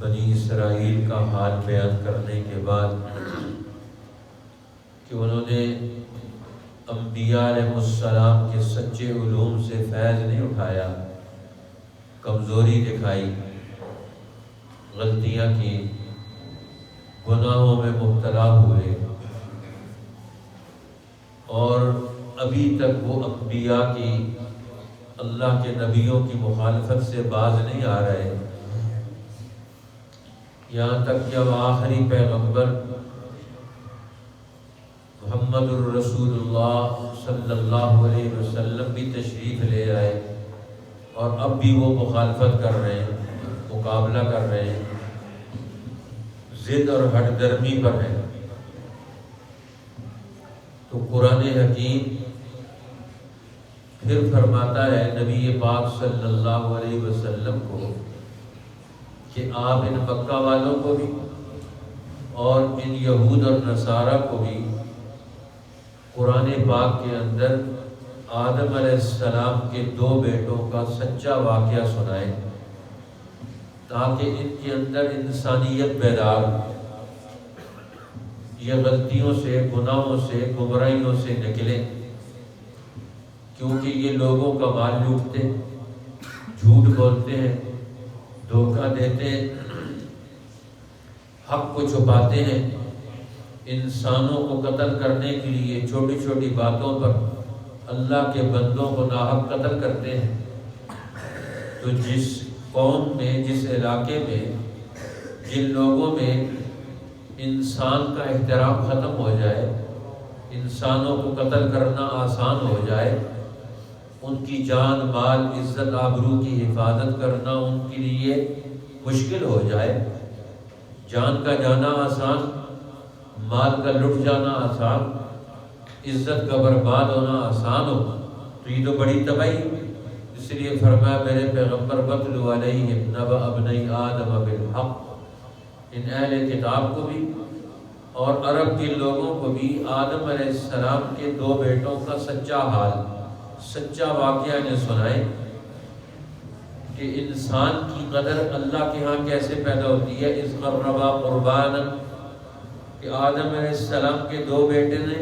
بنی اسرائیل کا حال بیان کرنے کے بعد کہ انہوں نے انبیاء علیہ السلام کے سچے علوم سے فیض نہیں اٹھایا، کمزوری دکھائی، غلطیاں کی، گناہوں میں مبتلا ہوئے، اور ابھی تک وہ انبیاء کی، اللہ کے نبیوں کی مخالفت سے باز نہیں آ رہے، یہاں تک جب آخری پیغمبر محمد الرسول اللہ صلی اللہ علیہ وسلم بھی تشریف لے آئے اور اب بھی وہ مخالفت کر رہے ہیں، مقابلہ کر رہے ہیں، ضد اور ہٹ درمی پر ہیں، تو قرآن حکیم پھر فرماتا ہے نبی پاک صلی اللہ علیہ وسلم کو کہ آپ ان مکہ والوں کو بھی اور ان یہود اور نصارہ کو بھی قرآن پاک کے اندر آدم علیہ السلام کے 2 بیٹوں کا سچا واقعہ سنائیں تاکہ ان کے اندر انسانیت بیدار ہو، یہ غلطیوں سے، گناہوں سے، گمراہیوں سے نکلیں، کیونکہ یہ لوگوں کا مال لوٹتے ہیں، جھوٹ بولتے ہیں، دھوکہ دیتے ہیں، حق کو چھپاتے ہیں، انسانوں کو قتل کرنے کے لیے چھوٹی چھوٹی باتوں پر اللہ کے بندوں کو ناحق قتل کرتے ہیں۔ تو جس قوم میں، جس علاقے میں، جن لوگوں میں انسان کا احترام ختم ہو جائے، انسانوں کو قتل کرنا آسان ہو جائے، ان کی جان، مال، عزت، آبرو کی حفاظت کرنا ان کے لیے مشکل ہو جائے، جان کا جانا آسان، مال کا لٹ جانا آسان، عزت کا برباد ہونا آسان ہو، تو یہ تو بڑی تباہی۔ اس لیے فرمایا میرے پیغمبر وَاتْلُ عَلَيْهِمْ نَبَأَ ابْنَيْ آدَمَ بِالْحَقِّ، ان اہل کتاب کو بھی اور عرب کے لوگوں کو بھی آدم علیہ السلام کے 2 بیٹوں کا سچا حال، سچا واقعہ انہیں سنائیں کہ انسان کی قدر اللہ کے ہاں کیسے پیدا ہوتی ہے۔ اِذْ قَرَّبَا قُرْبَانًا، کہ آدم علیہ السلام کے 2 بیٹے نے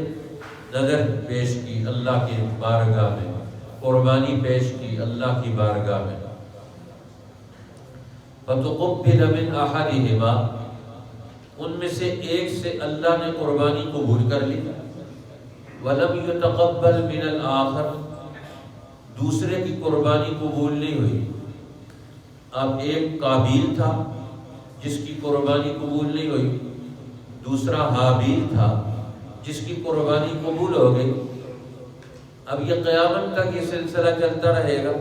نظر پیش کی اللہ کی بارگاہ میں، قربانی پیش کی اللہ کی بارگاہ میں، فَتُقُبِّلَ مِنْ أَحَدِهِمَا، ان میں سے ایک سے اللہ نے قربانی قبول کر لی، وَلَمْ يُتَقَبَّلْ مِنَ الْآخَرِ، دوسرے کی قربانی قبول نہیں ہوئی۔ اب ایک قابیل تھا جس کی قربانی قبول نہیں ہوئی، دوسرا حابیل تھا جس کی قربانی قبول ہو گئی۔ اب یہ قیامت تک یہ سلسلہ چلتا رہے گا۔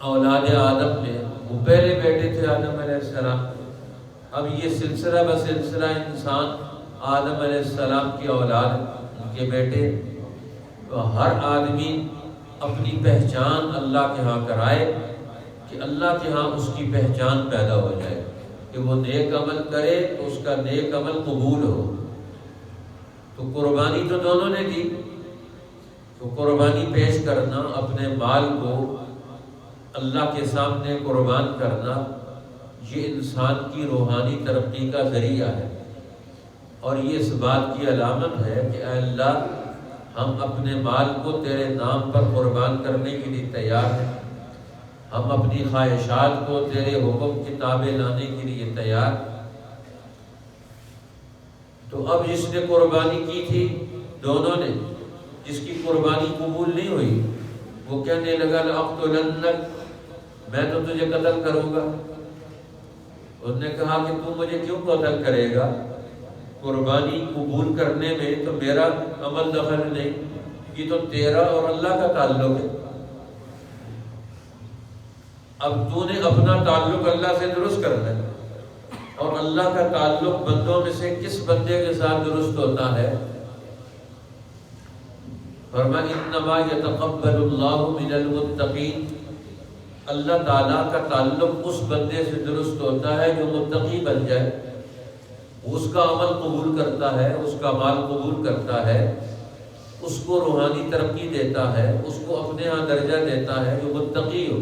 اولاد آدم میں وہ پہلے بیٹے تھے آدم علیہ السلام، اب یہ سلسلہ بسلسلہ انسان آدم علیہ السلام کی اولاد، ان کے بیٹے، تو ہر آدمی اپنی پہچان اللہ کے ہاں کرائے کہ اللہ کے ہاں اس کی پہچان پیدا ہو جائے کہ وہ نیک عمل کرے تو اس کا نیک عمل قبول ہو۔ تو قربانی تو دونوں نے دی، تو قربانی پیش کرنا، اپنے مال کو اللہ کے سامنے قربان کرنا، یہ انسان کی روحانی ترقی کا ذریعہ ہے، اور یہ اس بات کی علامت ہے کہ اے اللہ ہم اپنے مال کو تیرے نام پر قربان کرنے کے لیے تیار ہیں، ہم اپنی خواہشات کو تیرے حکم کی تابع لانے کے لیے تیار۔ تو اب جس نے قربانی کی تھی، دونوں نے، جس کی قربانی قبول نہیں ہوئی، وہ کہنے لگا لَأَقْتُلَنَّكَ، میں تو تجھے قتل کروں گا۔ اس نے کہا کہ تو مجھے کیوں قتل کرے گا؟ قربانی قبول کرنے میں تو میرا عمل دخل نہیں، یہ تو تیرا اور اللہ کا تعلق ہے۔ اب تو نے اپنا تعلق اللہ سے درست کرنا ہے، اور اللہ کا تعلق بندوں میں سے کس بندے کے ساتھ درست ہوتا ہے؟ فرمایا انما یتقبل اللہ من المتقین، اللہ تعالیٰ کا تعلق اس بندے سے درست ہوتا ہے جو متقی بن جائے، اس کا عمل قبول کرتا ہے، اس کا مال قبول کرتا ہے، اس کو روحانی ترقی دیتا ہے، اس کو اپنے ہاں درجہ دیتا ہے جو متقی ہو۔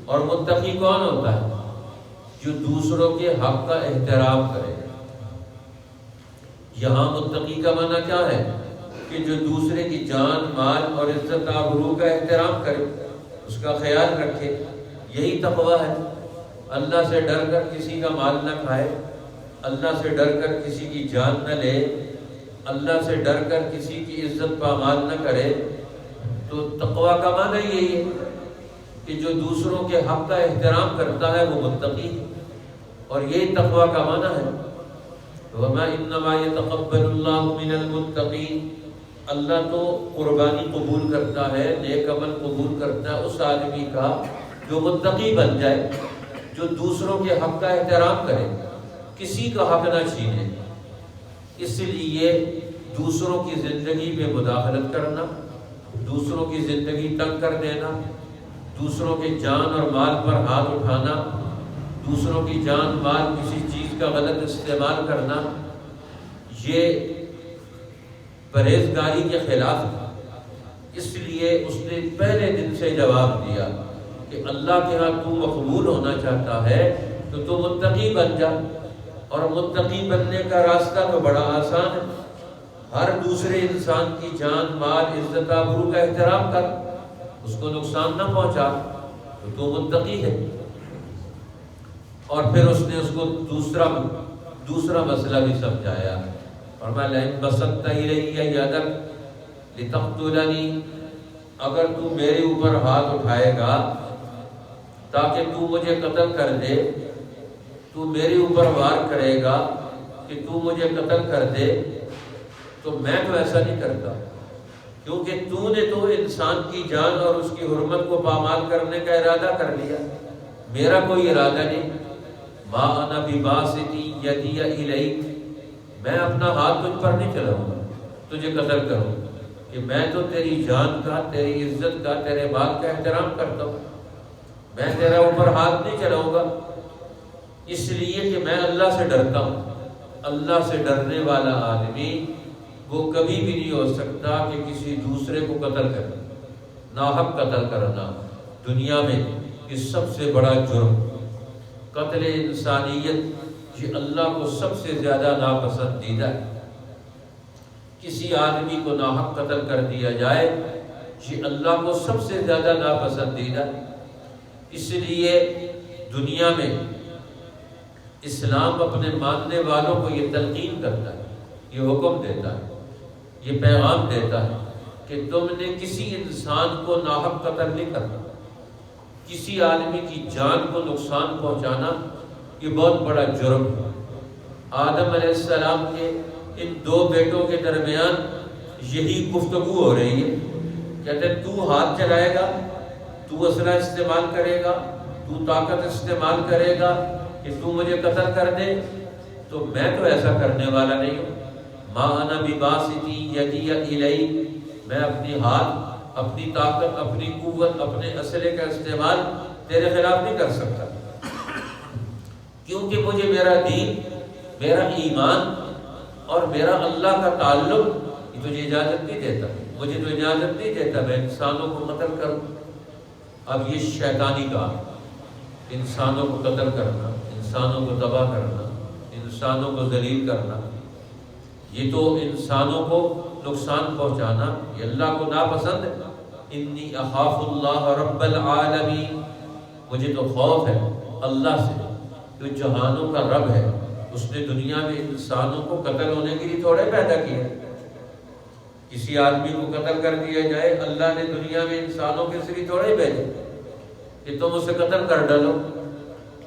اور متقی کون ہوتا ہے؟ جو دوسروں کے حق کا احترام کرے۔ یہاں متقی کا معنی کیا ہے؟ کہ جو دوسرے کی جان، مال اور عزت آبرو کا احترام کرے، اس کا خیال رکھے، یہی تقویٰ ہے۔ اللہ سے ڈر کر کسی کا مال نہ کھائے، اللہ سے ڈر کر کسی کی جان نہ لے، اللہ سے ڈر کر کسی کی عزت پامال نہ کرے۔ تو تقویٰ کا معنی یہی ہے کہ جو دوسروں کے حق کا احترام کرتا ہے وہ متقی ہے، اور یہی تقویٰ کا معنی ہے۔ وَمَا إِنَّمَا يَتَقَبَّلُ اللَّهُ مِنَ الْمُتَّقِينَ، اللہ تو قربانی قبول کرتا ہے، نیک عمل قبول کرتا ہے اس آدمی کا جو متقی بن جائے، جو دوسروں کے حق کا احترام کرے، کسی کا حق نہ چھینے۔ اس لیے دوسروں کی زندگی میں مداخلت کرنا، دوسروں کی زندگی تنگ کر دینا، دوسروں کے جان اور مال پر ہاتھ اٹھانا، دوسروں کی جان مال کسی چیز کا غلط استعمال کرنا، یہ پرہیزگاری کے خلاف ہے۔ اس لیے اس نے پہلے دن سے جواب دیا کہ اللہ کے ہاں تو مقبول ہونا چاہتا ہے تو تو متقی بن جا، اور متقی بننے کا راستہ تو بڑا آسان ہے۔ ہر دوسرے انسان کی جان، مال، عزت آبرو کا احترام کر، اس کو نقصان نہ پہنچا، تو تو متقی ہے۔ اور پھر اس نے اس کو دوسرا مسئلہ بھی سمجھایا، اور میں لَئِن بَسَطتَ إِلَيَّ يَدَكَ لِتَقْتُلَنِي، اگر تو میرے اوپر ہاتھ اٹھائے گا تاکہ تو مجھے قتل کر دے، تو میرے اوپر وار کرے گا کہ تو مجھے قتل کر دے، تو میں تو ایسا نہیں کرتا، کیونکہ تو نے تو انسان کی جان اور اس کی حرمت کو پامال کرنے کا ارادہ کر لیا، میرا کوئی ارادہ نہیں۔ ما انا بباسط یدی الیک، میں اپنا ہاتھ تجھ پر نہیں چلاؤں گا تجھے قتل کروں، کہ میں تو تیری جان کا، تیری عزت کا، تیرے مال کا احترام کرتا ہوں، میں تیرا اوپر ہاتھ نہیں چلاؤں گا، اس لیے کہ میں اللہ سے ڈرتا ہوں۔ اللہ سے ڈرنے والا آدمی وہ کبھی بھی نہیں ہو سکتا کہ کسی دوسرے کو قتل کرے۔ ناحق قتل کرنا دنیا میں یہ سب سے بڑا جرم، قتل انسانیت، یہ اللہ کو سب سے زیادہ ناپسندیدہ ہے۔ کسی آدمی کو ناحق قتل کر دیا جائے، یہ اللہ کو سب سے زیادہ ناپسندیدہ ہے۔ اس لیے دنیا میں اسلام اپنے ماننے والوں کو یہ تلقین کرتا ہے، یہ حکم دیتا ہے، یہ پیغام دیتا ہے کہ تم نے کسی انسان کو ناحق قتل نہیں کرنا۔ کسی آدمی کی جان کو نقصان پہنچانا یہ بہت بڑا جرم ہے۔ آدم علیہ السلام کے ان دو بیٹوں کے درمیان یہی گفتگو ہو رہی ہے، کہتے ہیں تو ہاتھ چلائے گا، تو اسلحہ استعمال کرے گا، تو طاقت استعمال کرے گا کہ تو مجھے قتل کر دے، تو میں تو ایسا کرنے والا نہیں ہوں۔ ما انا بباسط یدی الیک، میں اپنی ہاتھ، اپنی طاقت، اپنی قوت، اپنے اسلحے کا استعمال تیرے خلاف نہیں کر سکتا، کیونکہ مجھے میرا دین، میرا ایمان اور میرا اللہ کا تعلق یہ تجھے اجازت نہیں دیتا، مجھے تو اجازت نہیں دیتا میں انسانوں کو قتل کروں۔ اب یہ شیطانی کام، انسانوں کو قتل کرنا، انسانوں کو تباہ کرنا، انسانوں کو ذلیل کرنا، یہ تو انسانوں کو نقصان پہنچانا، یہ اللہ کو ناپسند ہے۔ انی اخاف اللہ رب العالمین، مجھے تو خوف ہے اللہ سے جو جہانوں کا رب ہے، اس نے دنیا میں انسانوں کو قتل ہونے کے لیے تھوڑے پیدا کیا۔ کسی آدمی کو قتل کر دیا جائے، اللہ نے دنیا میں انسانوں کے ذریعے تھوڑے بھیجے کہ تم اسے قتل کر ڈالو۔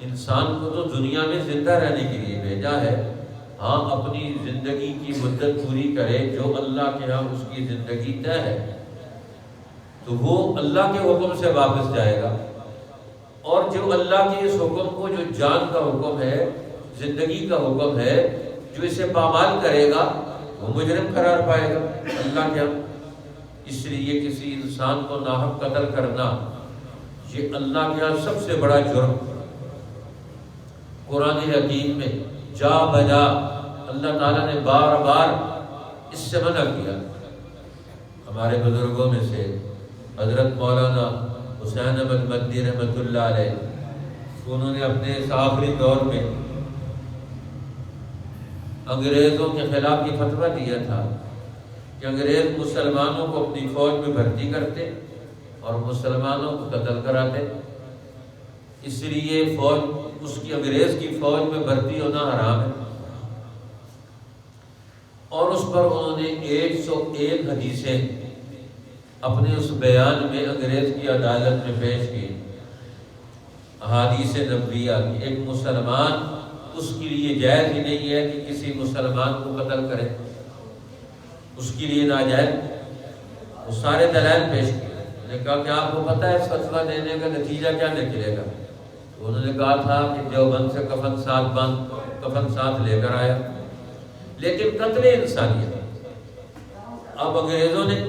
انسان کو تو دنیا میں زندہ رہنے کے لیے بھیجا ہے، ہاں اپنی زندگی کی مدت پوری کرے، جو اللہ کے ہاں اس کی زندگی طے ہے تو وہ اللہ کے حکم سے واپس جائے گا، اور جو اللہ کے اس حکم کو، جو جان کا حکم ہے، زندگی کا حکم ہے، جو اسے پامال کرے گا وہ مجرم قرار پائے گا اللہ کے ہاں۔ اس لیے کسی انسان کو ناحق قتل کرنا یہ اللہ کے ہاں سب سے بڑا جرم۔ قرآن حکیم میں جا بجا اللہ تعالیٰ نے بار بار اس سے منع کیا۔ ہمارے بزرگوں میں سے حضرت مولانا حسین احمد مدنی رحمۃ اللہ علیہ، انہوں نے اپنے اس آخری دور میں انگریزوں کے خلاف یہ فتویٰ دیا تھا کہ انگریز مسلمانوں کو اپنی فوج میں بھرتی کرتے اور مسلمانوں کو قتل کراتے، اس لیے فوج اس کی انگریز کی فوج میں بھرتی ہونا حرام ہے۔ اور اس پر انہوں نے 101 حدیثیں اپنے اس بیان میں انگریز کی عدالت میں پیش کی، احادیث نبویہ کی۔ ایک مسلمان، اس کے لیے جائز ہی نہیں ہے کہ کسی مسلمان کو قتل کرے، اس کے لیے ناجائز۔ وہ سارے دلائل پیش کیے۔ انہوں نے کہا کہ آپ کو پتہ ہے اس فتویٰ دینے کا نتیجہ کیا نکلے گا؟ تو انہوں نے کہا تھا کہ دیوبند سے کفن ساتھ لے کر آیا، لیکن قتل انسانیت۔ اب انگریزوں نے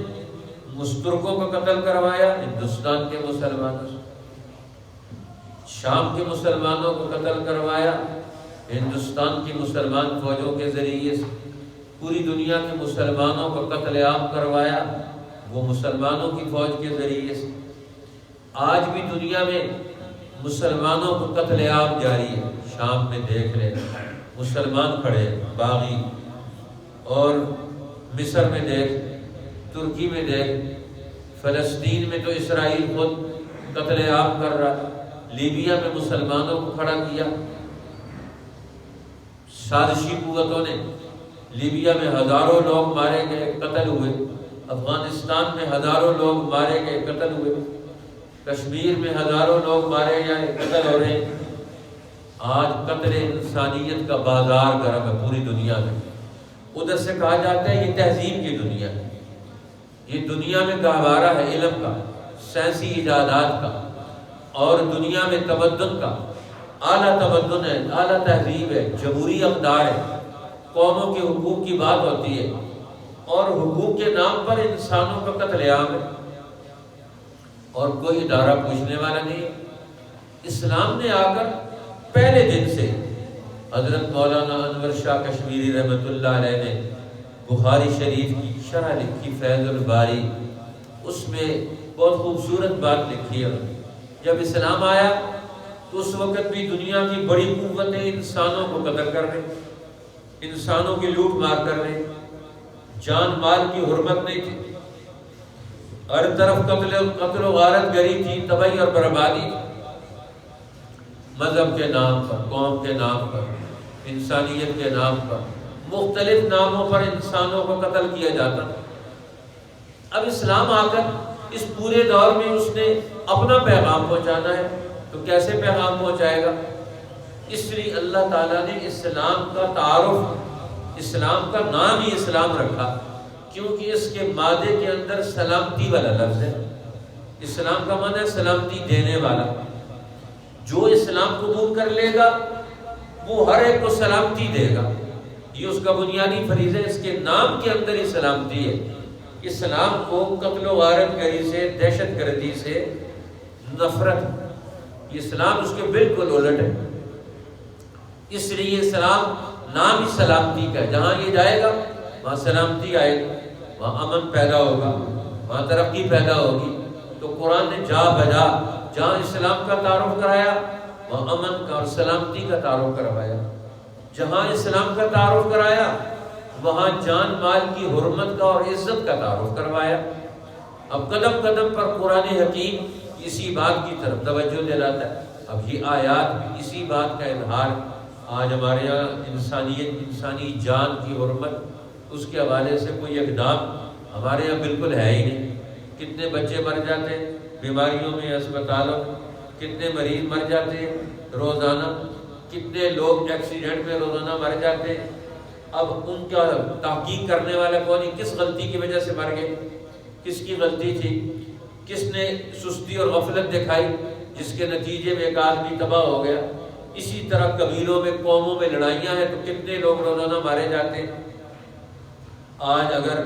مسترکوں کو قتل کروایا ہندوستان کے مسلمانوں سے، شام کے مسلمانوں کو قتل کروایا ہندوستان کی مسلمان فوجوں کے ذریعے سے، پوری دنیا کے مسلمانوں کو قتل عام کروایا وہ مسلمانوں کی فوج کے ذریعے سے۔ آج بھی دنیا میں مسلمانوں کو قتل عام جاری ہے۔ شام میں دیکھ لیں مسلمان کھڑے باغی، اور مصر میں دیکھ، ترکی میں دیکھ، فلسطین میں تو اسرائیل خود قتل عام کر رہا، لیبیا میں مسلمانوں کو کھڑا کیا، سازشی قوتوں نے لیبیا میں ہزاروں لوگ مارے گئے، قتل ہوئے، افغانستان میں ہزاروں لوگ مارے گئے، قتل ہوئے، کشمیر میں ہزاروں لوگ مارے گئے، قتل ہو رہے ہیں۔ آج قتل انسانیت کا بازار گرم ہے پوری دنیا میں۔ ادھر سے کہا جاتا ہے یہ تہذیب کی دنیا ہے، یہ دنیا میں گہوارہ ہے علم کا، سائنسی ایجادات کا، اور دنیا میں تمدن کا، اعلیٰ تمدن ہے، اعلیٰ تہذیب ہے، جمہوری اقدار ہے، قوموں کے حقوق کی بات ہوتی ہے، اور حقوق کے نام پر انسانوں کا قتل عام ہے، اور کوئی ادارہ پوچھنے والا نہیں ہے۔ اسلام نے آ کر پہلے دن سے، حضرت مولانا انور شاہ کشمیری رحمۃ اللہ علیہ نے بخاری شریف کی شرح لکھی فیض الباری، اس میں بہت خوبصورت بات لکھی ہے۔ جب اسلام آیا تو اس وقت بھی دنیا کی بڑی قوتیں انسانوں کو قتل کر رہے، انسانوں کی لوٹ مار کر رہے، جان مال کی حرمت نہیں تھی، ہر طرف قتل و غارت گری تھی، تباہی اور بربادی، مذہب کے نام پر، قوم کے نام پر، انسانیت کے نام پر، مختلف ناموں پر انسانوں کو قتل کیا جاتا۔ اب اسلام آ کر اس پورے دور میں اس نے اپنا پیغام پہنچانا ہے، تو کیسے پیغام پہنچائے گا؟ اس لیے اللہ تعالیٰ نے اسلام کا تعارف، اسلام کا نام ہی اسلام رکھا، کیونکہ اس کے مادے کے اندر سلامتی والا لفظ ہے۔ اسلام کا معنی ہے سلامتی دینے والا۔ جو اسلام قبول کر لے گا وہ ہر ایک کو سلامتی دے گا، یہ اس کا بنیادی فریضہ ہے۔ اس کے نام کے اندر ہی سلامتی ہے۔ اسلام کو قتل و غارت گری سے، دہشت گردی سے نفرت، اسلام اس کے بالکل الٹ ہے۔ اس لیے اسلام نام ہی سلامتی کا ہے۔ جہاں یہ جائے گا وہاں سلامتی آئے گی، وہاں امن پیدا ہوگا، وہاں ترقی پیدا ہوگی۔ تو قرآن نے جا بجا جہاں اسلام کا تعارف کرایا وہاں امن کا اور سلامتی کا تعارف کروایا، جہاں اسلام کا تعارف کرایا وہاں جان مال کی حرمت کا اور عزت کا تعارف کروایا۔ اب قدم قدم پر قرآن حکیم اسی بات کی طرف توجہ دلاتا ہے۔ اب یہ آیات بھی اسی بات کا اظہار۔ آج ہمارے یہاں انسانیت، انسانی جان کی حرمت، اس کے حوالے سے کوئی اقدام ہمارے یہاں بالکل ہے ہی نہیں۔ کتنے بچے مر جاتے ہیں بیماریوں میں، اسپتالوں، کتنے مریض مر جاتے ہیں روزانہ، کتنے لوگ ایکسیڈنٹ میں روزانہ مر جاتے ہیں۔ اب ان کا تحقیق کرنے والا کون ہے؟ کس غلطی کی وجہ سے مر گئے، کس کی غلطی تھی، کس نے سستی اور غفلت دکھائی جس کے نتیجے میں ایک آدمی تباہ ہو گیا۔ اسی طرح قبیلوں میں، قوموں میں لڑائیاں ہیں تو کتنے لوگ روزانہ مارے جاتے ہیں۔ آج اگر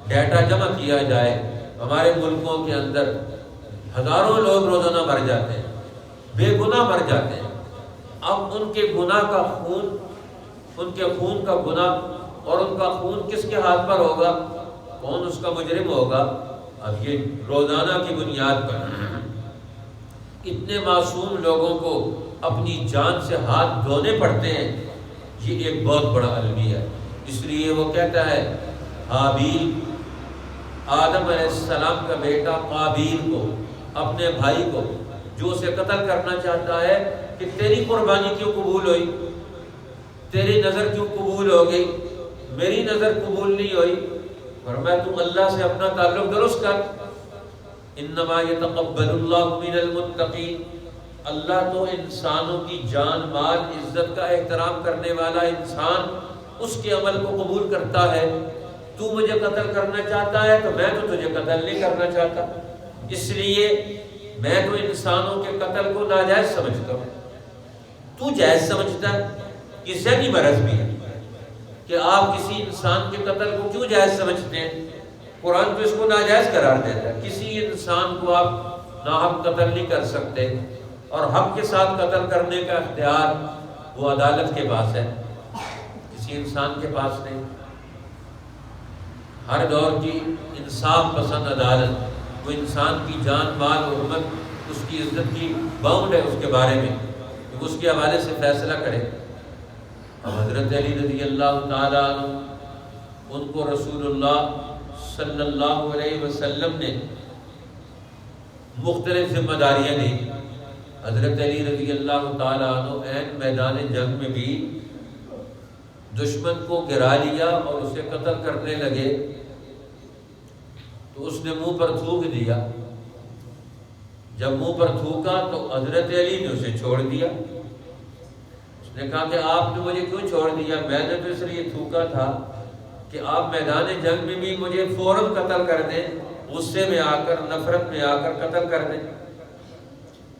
ڈیٹا جمع کیا جائے ہمارے ملکوں کے اندر ہزاروں لوگ روزانہ مر جاتے ہیں، بے گناہ مر جاتے ہیں۔ اب ان کے گناہ کا خون، ان کے خون کا گناہ اور ان کا خون کس کے ہاتھ پر ہوگا؟ کون اس کا مجرم ہوگا؟ اب یہ روزانہ کی بنیاد پر اتنے معصوم لوگوں کو اپنی جان سے ہاتھ دھونے پڑتے ہیں، یہ ایک بہت بڑا المیہ ہے۔ اس لیے وہ کہتا ہے حابیل، آدم علیہ السلام کا بیٹا قابیل کو، اپنے بھائی کو جو اسے قتل کرنا چاہتا ہے کہ تیری قربانی کیوں قبول ہوئی، تیری نظر کیوں قبول ہو گئی، میری نظر قبول نہیں ہوئی۔ فرمایا تم اللہ سے اپنا تعلق درست کر، انما یتقبل اللہ من المتقین، اللہ تو انسانوں کی جان مال عزت کا احترام کرنے والا انسان اس کے عمل کو قبول کرتا ہے۔ تو مجھے قتل کرنا چاہتا ہے تو میں تو تجھے قتل نہیں کرنا چاہتا، اس لیے میں تو انسانوں کے قتل کو ناجائز سمجھتا ہوں، تو جائز سمجھتا ہے۔ یہ ذہنی مرض بھی ہے کہ آپ کسی انسان کے قتل کو کیوں جائز سمجھتے ہیں؟ قرآن تو اس کو ناجائز قرار دیتا ہے۔ کسی انسان کو آپ ناحق قتل نہیں کر سکتے، اور حق کے ساتھ قتل کرنے کا اختیار وہ عدالت کے پاس ہے، کسی انسان کے پاس نہیں۔ ہر دور کی انصاف پسند عدالت وہ انسان کی جان مال حرمت اس کی عزت کی باؤنڈ ہے اس کے بارے میں، کہ اس کے حوالے سے فیصلہ کرے۔ اب حضرت علی رضی اللہ تعالیٰ عنہ، ان کو رسول اللہ صلی اللہ علیہ وسلم نے مختلف ذمہ داریاں دی۔ حضرت علی رضی اللہ تعالیٰ عنہ عین میدان جنگ میں بھی دشمن کو گرا لیا اور اسے قتل کرنے لگے تو اس نے منہ پر تھوک دیا۔ جب منہ پر تھوکا تو حضرت علی نے اسے چھوڑ دیا۔ اس نے کہا کہ آپ نے مجھے کیوں چھوڑ دیا؟ میں نے تو اس لیے تھوکا تھا کہ آپ میدان جنگ میں بھی مجھے فوراً قتل کر دیں، غصے میں آ کر، نفرت میں آ کر قتل کر دیں،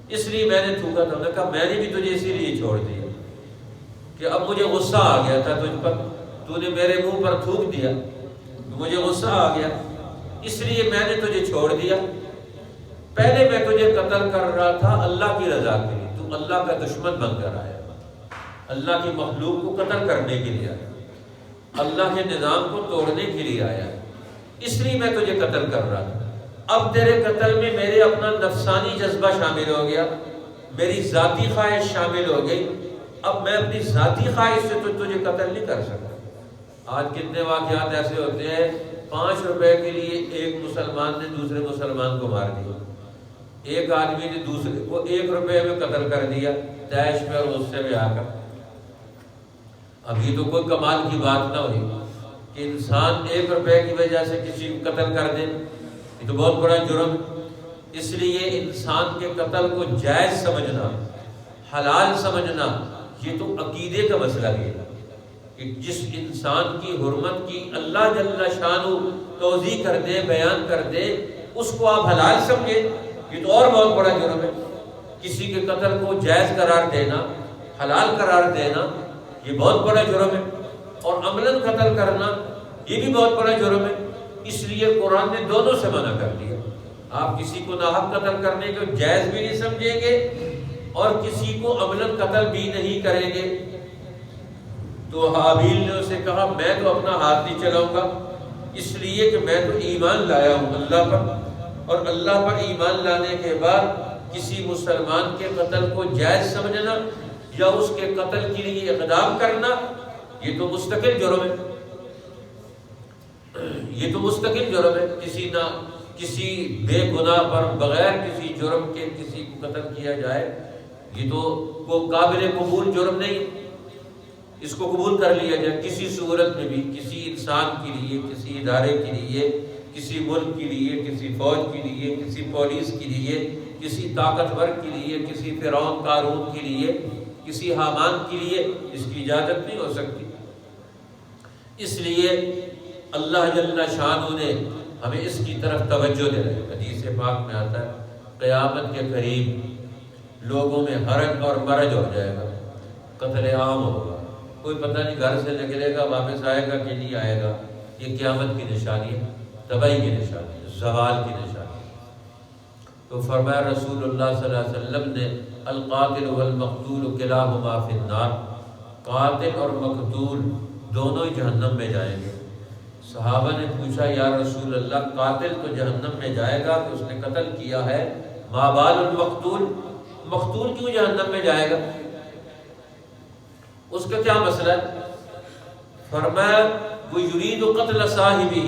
اس لیے میں نے تھوکا تھا۔ میں کہا میں نے بھی تجھے اسی لیے چھوڑ دیا کہ اب مجھے غصہ آ گیا تھا تجھ پر، تو نے میرے منہ پر تھوک دیا، مجھے غصہ آ گیا، اس لیے میں نے تجھے چھوڑ دیا۔ پہلے میں تجھے قتل کر رہا تھا اللہ کی رضا کے لیے، تو اللہ کا دشمن بن کر آیا، اللہ کی مخلوق کو قتل کرنے کے لیے آیا، اللہ کے نظام کو توڑنے کے لیے آیا، اس لیے میں تجھے قتل کر رہا تھا۔ اب تیرے قتل میں میرے اپنا نفسانی جذبہ شامل ہو گیا، میری ذاتی خواہش شامل ہو گئی، اب میں اپنی ذاتی خواہش سے تو تجھے قتل نہیں کر سکتا۔ آج کتنے واقعات ایسے ہوتے ہیں، 5 روپے کے لیے ایک مسلمان نے دوسرے مسلمان کو مار دیا، ایک آدمی نے دوسرے کو 1 روپے میں قتل کر دیا، تیش میں اور غصے میں آ کر۔ اب یہ تو کوئی کمال کی بات نہ ہوئی کہ انسان 1 روپے کی وجہ سے کسی کو قتل کر دے، یہ تو بہت بڑا جرم ہے۔ اس لیے انسان کے قتل کو جائز سمجھنا، حلال سمجھنا، یہ تو عقیدے کا مسئلہ بھی ہے کہ جس انسان کی حرمت کی اللہ جل شانہ توضیح کر دے، بیان کر دے، اس کو آپ حلال سمجھیں، یہ تو اور بہت بڑا جرم ہے۔ کسی کے قتل کو جائز قرار دینا، حلال قرار دینا، یہ بہت بڑا جرم ہے، اور عملاً قتل کرنا یہ بھی بہت بڑا جرم ہے۔ اس لیے قرآن نے دونوں سے منع کر دیا۔ آپ کسی کو ناحق قتل کرنے کو جائز بھی نہیں سمجھیں گے اور کسی کو عملاً قتل بھی نہیں کریں گے۔ تو حابیل نے اسے کہا میں تو اپنا ہاتھ نہیں چلاؤں گا، اس لیے کہ میں تو ایمان لایا ہوں اللہ پر، اور اللہ پر ایمان لانے کے بعد کسی مسلمان کے قتل کو جائز سمجھنا یا اس کے قتل کے لیے اقدام کرنا یہ تو مستقل جرم ہے، یہ تو مستقل جرم ہے۔ کسی بے گناہ پر بغیر کسی جرم کے کسی کو قتل کیا جائے، یہ تو کوئی قابل قبول جرم نہیں، اس کو قبول کر لیا جائے کسی صورت میں بھی، کسی انسان کے لیے، کسی ادارے کے لیے، کسی ملک کے لیے، کسی فوج کے لیے، کسی پولیس کے لیے، کسی طاقتور کے لیے، کسی فرعون قارون کے لیے، کسی حامان کے لیے اس کی اجازت نہیں ہو سکتی۔ اس لیے اللہ جل شانہ نے ہمیں اس کی طرف توجہ دے رہے۔ حدیث پاک میں آتا ہے قیامت کے قریب لوگوں میں حرج اور مرج ہو جائے گا، قتل عام ہوگا، کوئی پتہ نہیں گھر سے نکلے گا واپس آئے گا کہ نہیں آئے گا۔ یہ قیامت کی نشانی ہے، تباہی کی نشانی ہے، زوال کی نشانی ہے۔ تو فرمایا رسول اللہ صلی اللہ علیہ وسلم نے القاتل والمقتول کلاہما فی النار، قاتل اور مقتول دونوں ہی جہنم میں جائیں گے۔ صحابہ نے پوچھا یا رسول اللہ قاتل تو جہنم میں جائے گا کہ اس نے قتل کیا ہے، ما بال المقتول، مقتول کیوں جہنم میں جائے گا، اس کا کیا مسئلہ ہے؟ فرمایا وہ یرید قتل صاحبہ،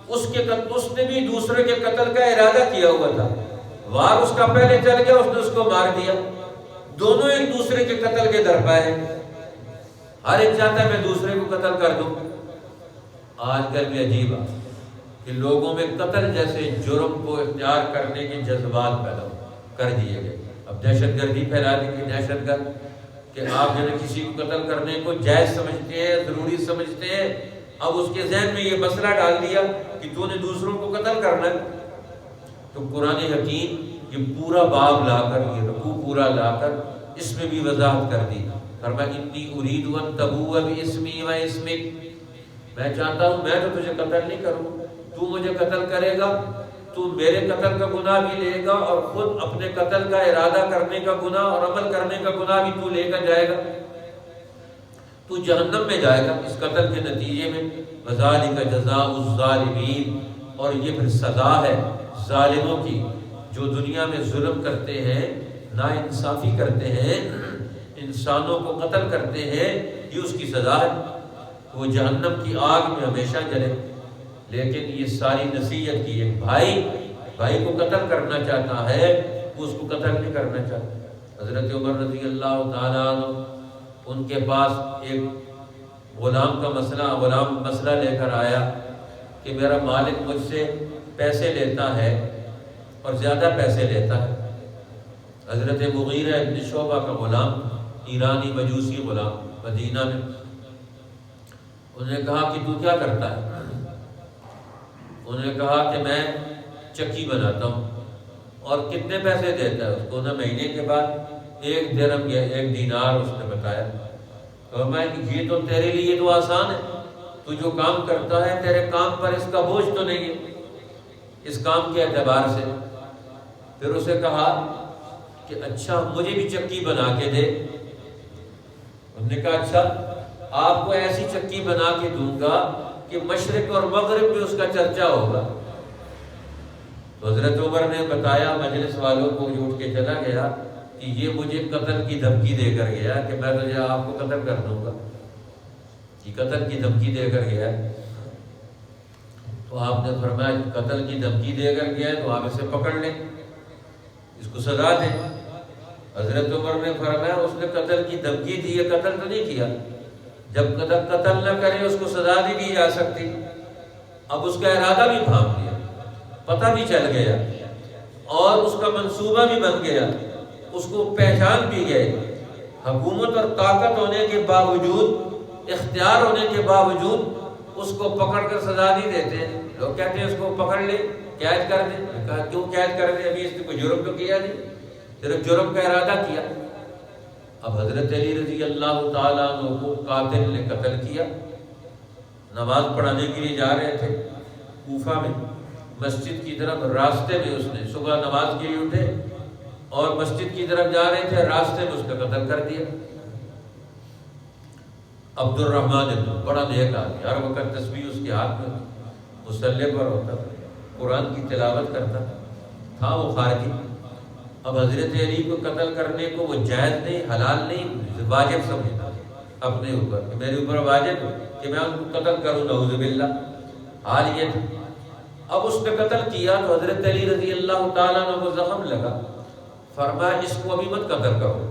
اس نے بھی دوسرے کے قتل کا ارادہ کیا ہوا تھا، وار اس کا پہلے چل گیا، اس نے اس کو مار دیا، دونوں ایک دوسرے کے قتل کے درپائے ہیں، ہر ایک چاہتا ہے میں دوسرے کو قتل کر دوں۔ آج کل بھی عجیب ہے کہ لوگوں میں قتل جیسے جرم کو اختیار کرنے کے جذبات پیدا کر دیے گئے۔ اب دہشت گردی پھیلا دی کہ دہشت گرد، کہ آپ جو ہے کسی کو قتل کرنے کو جائز سمجھتے ہیں، ضروری سمجھتے ہیں، اب اس کے ذہن میں یہ مسئلہ ڈال دیا کہ تو نے دوسروں کو قتل کرنا ہے۔ تو قرآن حکیم یہ پورا باب لا کر، یہ رکوع پورا لا کر اس میں بھی وضاحت کر دی۔ فرمایا انی ارید ان تبوء باسمی و اسمک، میں چاہتا ہوں میں تو تجھے قتل نہیں کروں، تو مجھے قتل کرے گا، تو میرے قتل کا گناہ بھی لے گا اور خود اپنے قتل کا ارادہ کرنے کا گناہ اور عمل کرنے کا گناہ بھی تو لے کر جائے گا، تو جہنم میں جائے گا اس قتل کے نتیجے میں۔ وذالک جزاء الظالمین، اور یہ پھر سزا ہے ظالموں کی، جو دنیا میں ظلم کرتے ہیں، ناانصافی کرتے ہیں، انسانوں کو قتل کرتے ہیں، یہ اس کی سزا ہے، وہ جہنم کی آگ میں ہمیشہ جلے۔ لیکن یہ ساری نصیحت کی، ایک بھائی کو قتل کرنا چاہتا ہے، وہ اس کو قتل نہیں کرنا چاہتا۔ حضرت عمر رضی اللہ تعالیٰ عنہ، ان کے پاس ایک غلام کا مسئلہ لے کر آیا کہ میرا مالک مجھ سے پیسے لیتا ہے اور زیادہ پیسے لیتا ہے۔ حضرت مغیرہ ابن شعبہ کا غلام، ایرانی مجوسی غلام، مدینہ میں، انہوں نے کہا کہ تو کیا کرتا ہے؟ انہوں نے کہا کہ میں چکی بناتا ہوں۔ اور کتنے پیسے دیتا ہے اس کو؟ نہ مہینے کے بعد 1 درہم یا 1 دینار اس نے بتایا۔ اور میں یہ تو تیرے لیے تو آسان ہے، تو جو کام کرتا ہے تیرے کام پر اس کا بوجھ تو نہیں ہے اس کام کے اعتبار سے۔ پھر اسے کہا کہ اچھا مجھے بھی چکی بنا کے دے۔ انہوں نے کہا اچھا آپ کو ایسی چکی بنا کے دوں گا کہ مشرق اور مغرب میں اس کا چرچا ہوگا۔ تو حضرت عمر نے بتایا مجلس والوں کو، جو اٹھ کے چلا گیا، کہ یہ مجھے قتل کی دھمکی دے کر گیا کہ میں تجھے آپ کو قتل کر دوں گا، یہ قتل کی دھمکی دے کر گیا۔ تو آپ نے فرمایا قتل کی دھمکی دے کر گیا ہے تو آپ اسے پکڑ لیں، اس کو سزا دیں۔ حضرت عمر نے فرمایا اس نے قتل کی دھمکی دی ہے، قتل تو نہیں کیا، جب قتل نہ کرے اس کو سزا نہیں دی جا سکتی۔ اب اس کا ارادہ بھی تھام لیا، پتہ بھی چل گیا اور اس کا منصوبہ بھی بن گیا، اس کو پہچان بھی گئے۔ حکومت اور طاقت ہونے کے باوجود، اختیار ہونے کے باوجود اس کو پکڑ کر سزا نہیں دیتے۔ لوگ کہتے ہیں اس کو پکڑ لے، قید کر دیں۔ میں کہا کیوں قید کر دیں؟ ابھی اس نے کوئی جرم تو کیا نہیں، صرف جرم کا ارادہ کیا۔ اب حضرت علی رضی اللہ تعالیٰ عنہ کو قاتل نے قتل کیا۔ نماز پڑھانے کے لیے جا رہے تھے کوفہ میں، مسجد کی طرف، راستے میں اس نے صبح نماز کے لیے اٹھے اور مسجد کی طرف جا رہے تھے، راستے میں اس کا قتل کر دیا۔ عبد الرحمن بڑا نیک آدمی، ہر وقت تسبیح اس کے ہاتھ میں، مصلی پر ہوتا تھا، قرآن کی تلاوت کرتا تھا، وہ خارجی۔ اب حضرت علی کو قتل کرنے کو وہ جائز نہیں، حلال نہیں، واجب سمجھتا اپنے اوپر کہ میرے اوپر واجب کہ میں ان کو قتل کروں، نعوذ باللہ۔ حال یہ تھا۔ اب اس نے قتل کیا تو حضرت علی رضی اللہ تعالیٰ عنہ کو زخم لگا، فرمایا اس کو ابھی مت قتل کرو،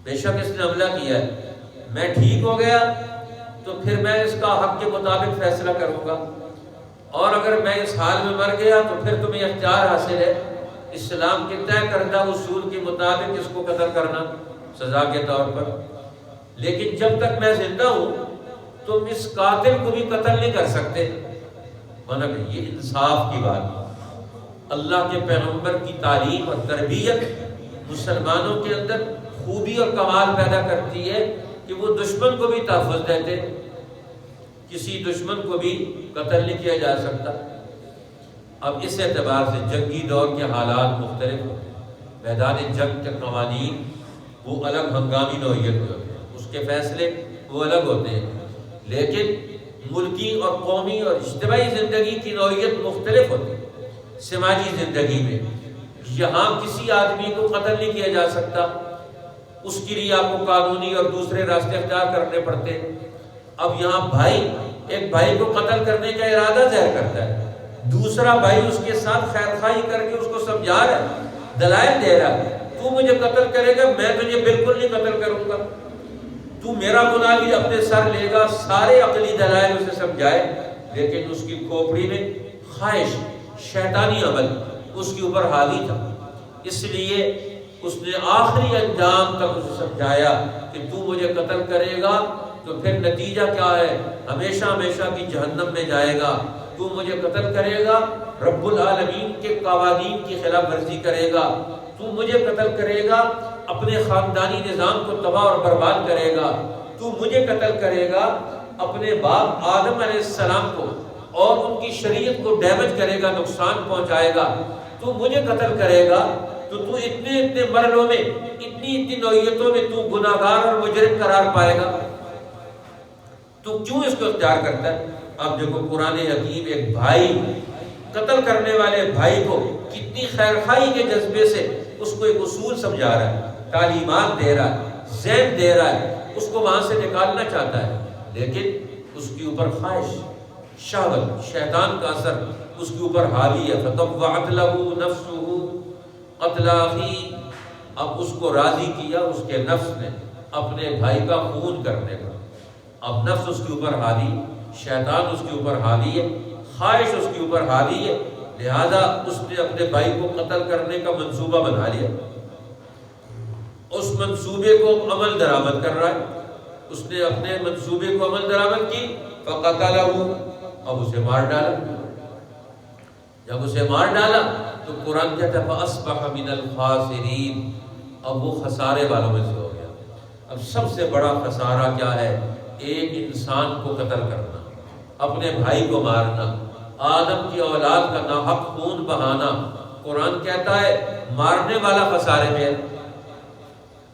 بے شک اس نے حملہ کیا ہے، میں ٹھیک ہو گیا تو پھر میں اس کا حق کے مطابق فیصلہ کروں گا، اور اگر میں اس حال میں مر گیا تو پھر تمہیں اختیار حاصل ہے اسلام کے طے کردہ اصول کے مطابق اس کو قتل کرنا سزا کے طور پر، لیکن جب تک میں زندہ ہوں تم اس قاتل کو بھی قتل نہیں کر سکتے۔ مطلب یہ انصاف کی بات، اللہ کے پیغمبر کی تعلیم اور تربیت مسلمانوں کے اندر خوبی اور کمال پیدا کرتی ہے کہ وہ دشمن کو بھی تحفظ دیتے، کسی دشمن کو بھی قتل نہیں کیا جا سکتا۔ اب اس اعتبار سے جنگی دور کے حالات مختلف ہوتے ہیں، میدان جنگ کے قوانین وہ الگ ہنگامی نوعیت کے ہوتے ہیں، اس کے فیصلے وہ الگ ہوتے ہیں، لیکن ملکی اور قومی اور اجتماعی زندگی کی نوعیت مختلف ہوتی ہے۔ سماجی زندگی میں یہاں کسی آدمی کو قتل نہیں کیا جا سکتا، اس کے لیے آپ کو قانونی اور دوسرے راستے اختیار کرنے پڑتے۔ اب یہاں بھائی ایک بھائی کو قتل کرنے کا ارادہ ظاہر کرتا ہے، دوسرا بھائی اس کے ساتھ خیر خواہی کر کے اس کو سمجھا رہا ہے، دلائل دے رہا ہے، تو مجھے قتل کرے گا، میں تجھے بالکل نہیں قتل کروں گا، تو میرا گناہ بھی اپنے سر لے گا، سارے عقلی دلائل اسے سمجھائے، لیکن اس کی کھوپڑی میں خواہش، شیطانی عمل اس کے اوپر حاوی تھا، اس لیے اس نے آخری انجام تک اسے سمجھایا کہ تو مجھے قتل کرے گا تو پھر نتیجہ کیا ہے، ہمیشہ ہمیشہ کی جہنم میں جائے گا، تو مجھے قتل کرے گا، رب العالمین کے قوانین کی خلاف ورزی کرے گا، تو مجھے قتل کرے گا، اپنے خاندانی نظام کو تباہ اور برباد کرے گا، تو مجھے قتل کرے گا، اپنے باپ آدم علیہ السلام کو اور ان کی شریعت کو ڈیمیج کرے گا، نقصان پہنچائے گا، تو مجھے قتل کرے گا، تو اتنے مرحلوں میں اتنی نوعیتوں میں تو گناہگار اور مجرم قرار پائے گا، تو کیوں اس کو اختیار کرتا ہے؟ اب دیکھو قرآن حکیم ایک بھائی قتل کرنے والے بھائی کو کتنی خیر خواہی کے جذبے سے اس کو ایک اصول سمجھا رہا ہے، تعلیمات دے رہا ہے، ذہن دے رہا ہے، اس کو وہاں سے نکالنا چاہتا ہے، لیکن اس کے اوپر خواہش، شہوت، شیطان کا اثر اس کے اوپر حاوی ہے۔ فطوعت له نفسه قتل اخیہ، اب اس کو راضی کیا اس کے نفس نے اپنے بھائی کا خون کرنے کا، اب نفس اس کے اوپر حاوی، شیطان اس کے اوپر حاوی ہے، خواہش اس کے اوپر حاوی ہے، لہذا اس نے اپنے بھائی کو قتل کرنے کا منصوبہ بنا لیا، اس منصوبے کو عمل درآمد کر رہا ہے، اس نے اپنے منصوبے کو عمل درآمد کی، فقتلہ، اب اسے مار ڈالا، جب اسے مار ڈالا تو قرآن کہتا ہے فَأَصْبَحَ مِنَ الْخَاسِرِينَ، اب وہ خسارے والوں میں سے ہو گیا۔ اب سب سے بڑا خسارہ کیا ہے؟ ایک انسان کو قتل کرنا، اپنے بھائی کو مارنا، آدم کی اولاد کا ناحق خون بہانا۔ قرآن کہتا ہے مارنے والا خسارے میں ہے،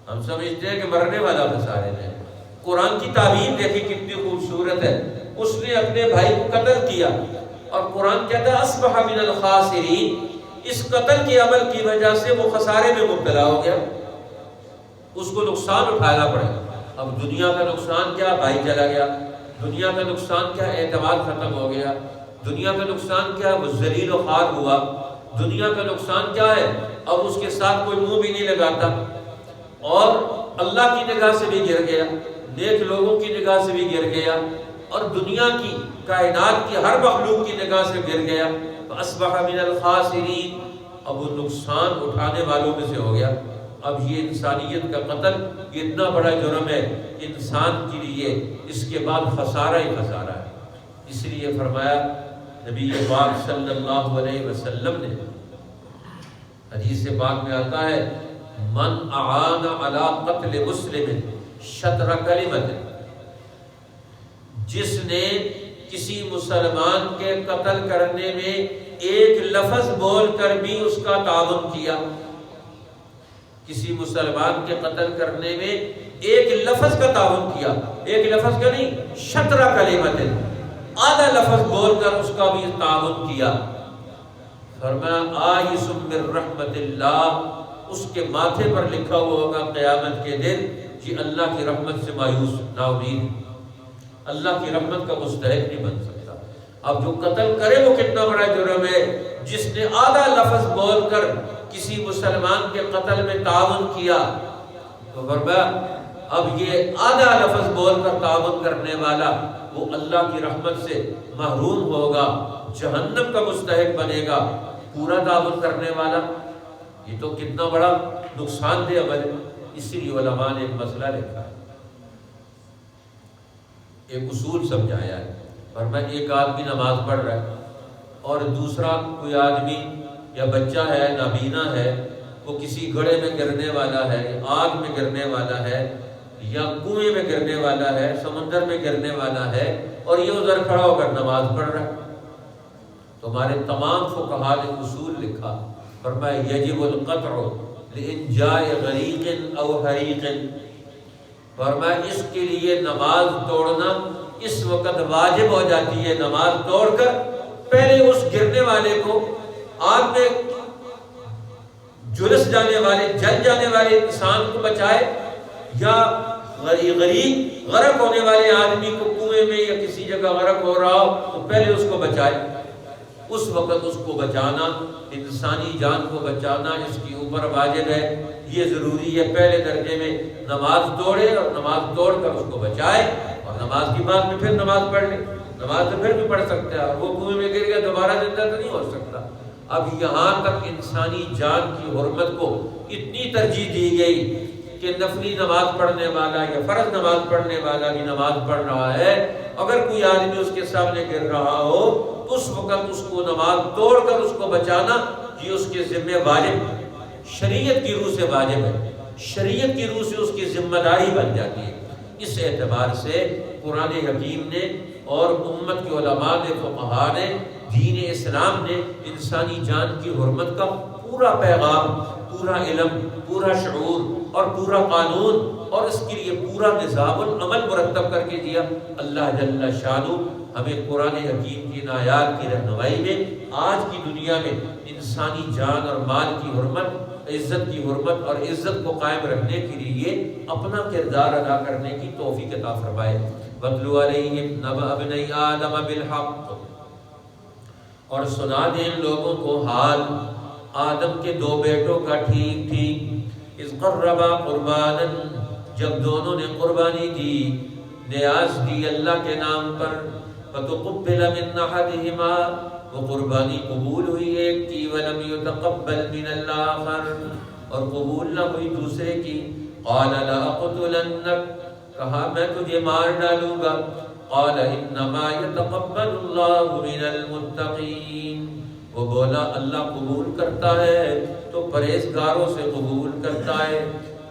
ہم سمجھتے ہیں کہ مرنے والا خسارے میں ہے، قرآن کی تعبیر دیکھیں کتنی خوبصورت ہے، اس نے اپنے بھائی کو قتل کیا، اور قرآن کہتا ہے اصبح من الخاسرین، اس قتل کے عمل کی وجہ سے وہ خسارے میں مبتلا ہو گیا، اس کو نقصان اٹھانا پڑے گا۔ اب دنیا کا نقصان کیا؟ بھائی چلا گیا، دنیا کا نقصان کیا؟ اعتماد ختم ہو گیا، دنیا کا نقصان کیا؟ وہ ذلیل و خوار ہوا، دنیا کا نقصان کیا ہے؟ اب اس کے ساتھ کوئی منہ بھی نہیں لگاتا، اور اللہ کی نگاہ سے بھی گر گیا، نیک لوگوں کی نگاہ سے بھی گر گیا، اور دنیا کی، کائنات کی ہر مخلوق کی نگاہ سے گر گیا۔ فَأَصْبَحَ مِنَ الْخَاسِرِينَ، اب وہ نقصان اٹھانے والوں میں سے ہو گیا۔ اب یہ انسانیت کا قتل اتنا بڑا جرم ہے انسان کے لیے، اس کے بعد خسارہ ہی خسارہ ہے۔ اس لیے فرمایا نبی پاک صلی اللہ علیہ وسلم نے، حدیث پاک میں آتا ہے من اعان علی قتل مسلم شطر کلمۃ، جس نے کسی مسلمان کے قتل کرنے میں ایک لفظ بول کر بھی اس کا تعاون کیا، کسی مسلمان کے قتل کرنے میں ایک لفظ کا تعاون کیا، ایک لفظ کا نہیں، شطر کلمۃ، آدھا لفظ بول کر اس کا بھی تعاون کیا، فرمایا آئس من رحمت اللہ، اس کے ماتھے پر لکھا ہوا ہوگا قیامت کے دن کہ اللہ کی رحمت سے مایوس نا امید، اللہ کی رحمت کا مستحق نہیں بن سکتا۔ اب جو قتل کرے وہ کتنا بڑا جرم ہے، جس نے آدھا لفظ بول کر کسی مسلمان کے قتل میں تعاون کیا، تو فرمایا اب یہ آدھا لفظ بول کر تعاون کرنے والا وہ اللہ کی رحمت سے محروم ہوگا، جہنم کا مستحق بنے گا۔ پورا تعاون کرنے والا، یہ تو کتنا بڑا نقصان دہ عمل ہے۔ اسی لیے علماء نے ایک مسئلہ لکھا ہے، ایک اصول سمجھایا ہے، فرمایا ایک آدمی نماز پڑھ رہا ہے اور دوسرا کوئی آدمی یا بچہ ہے، نابینا ہے، وہ کسی گڑھے میں گرنے والا ہے، آگ میں گرنے والا ہے، یا کنویں میں گرنے والا ہے، سمندر میں گرنے والا ہے، اور یہ ادھر کھڑا ہو کر نماز پڑھ رہا ہے۔ تو ہمارے تمام فقہاء نے اصول لکھا، فرمایا یجب القطع لانجاء غریق او حریق، فرمایا اس کے لیے نماز توڑنا اس وقت واجب ہو جاتی ہے، نماز توڑ کر پہلے اس گرنے والے کو آگ میں جلس جانے والے جل جانے والے انسان کو بچائے، یا غرق ہونے والے آدمی کو کنویں میں یا کسی جگہ غرق ہو رہا ہو تو پہلے اس کو بچائے، اس وقت اس کو بچانا، انسانی جان کو بچانا اس کے اوپر واجب ہے، یہ ضروری ہے۔ پہلے درجے میں نماز توڑے اور نماز توڑ کر اس کو بچائے، اور نماز کی بعد میں پھر نماز پڑھ لے، نماز تو پھر بھی پڑھ سکتا ہے، اور وہ کنویں میں گر گیا دوبارہ زندہ تو نہیں ہو سکتا۔ اب یہاں تک انسانی جان کی حرمت کو اتنی ترجیح دی گئی کہ نفلی نماز پڑھنے والا یا فرض نماز پڑھنے والا بھی نماز پڑھ رہا ہے، اگر کوئی آدمی اس کے سامنے گر رہا ہو تو اس وقت اس کو نماز توڑ کر اس کو بچانا یہ اس کے ذمہ واجب ہے، شریعت کی روح سے واجب ہے، شریعت کی روح سے اس کی ذمہ داری بن جاتی ہے۔ اس اعتبار سے قرآن حکیم نے اور امت کے علماء نے، فقہاء نے، دین اسلام نے انسانی جان کی حرمت کا پورا پیغام، پورا علم، پورا شعور اور پورا قانون اور اس کے لیے پورا نظام العمل مرتب کر کے دیا۔ اللہ جل شانہ ہمیں قرآن حکیم کی آیات کی رہنمائی میں آج کی دنیا میں انسانی جان اور مال کی حرمت، عزت کی حرمت اور عزت کو قائم رکھنے کے لیے اپنا کردار ادا کرنے کی توفیق عطا فرمائے۔ وَاتْلُ عَلَيْهِمْ نَبَأَ ابْنَيْ آدَمَ بِالْحَقِّ، اور سنا دیں لوگوں کو حال آدم کے دو بیٹوں کا ٹھیک ٹھیک، اذ قربا قربانا، جب دونوں نے قربانی دی، نیاز دی اللہ کے نام پر، فتقبل من احدهما، وہ قربانی قبول ہوئی ایک کی، ولم يتقبل من الآخر، اور قبول نہ ہوئی دوسرے کی، قال لأقتلنك، کہا میں تجھے مار ڈالوں گا، قال انما يتقبل الله من المتقين، وہ بولا اللہ قبول کرتا ہے تو پرہیزگاروں سے قبول کرتا ہے۔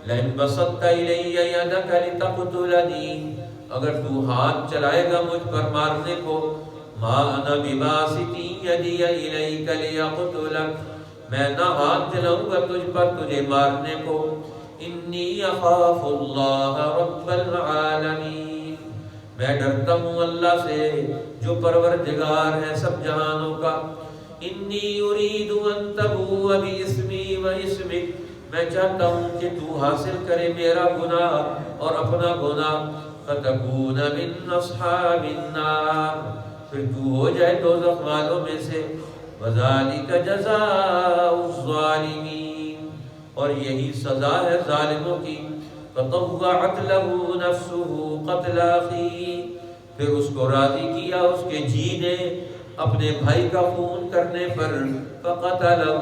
لئن بسطت الی یدک لتقتلنی، اگر تو ہاتھ چلائے گا مجھ پر مارنے کو، ما انا بباسط یدی الیک لیقتلک، میں نہ ہاتھ چلاؤں گا تجھ پر تجھے مارنے کو، انی اخاف اللہ رب العالمین، میں ڈرتا ہوں اللہ سے جو پروردگار ہے سب جہانوں کا، انی ارید ان تبوء باسمی و اسمک، میں چاہتا ہوں کہ تو حاصل کرے میرا گناہ اور اپنا گناہ، فتکون من اصحاب النار، پھر تو ہو جائے دوزخ والوں میں سے، وذالک جزاء الظالمین، اور یہی سزا ہے ظالموں کی، فطوعت له نفسه قتل اخیہ، پھر اس کو راضی کیا اس کے جی نے اپنے بھائی کا خون کرنے پر، فقتلہ،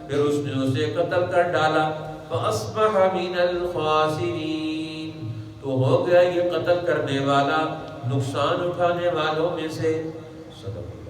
پھر اس نے اسے قتل کر ڈالا، فاصبح من الخاسرین، تو ہو گیا یہ قتل کرنے والا نقصان اٹھانے والوں میں سے۔ صدق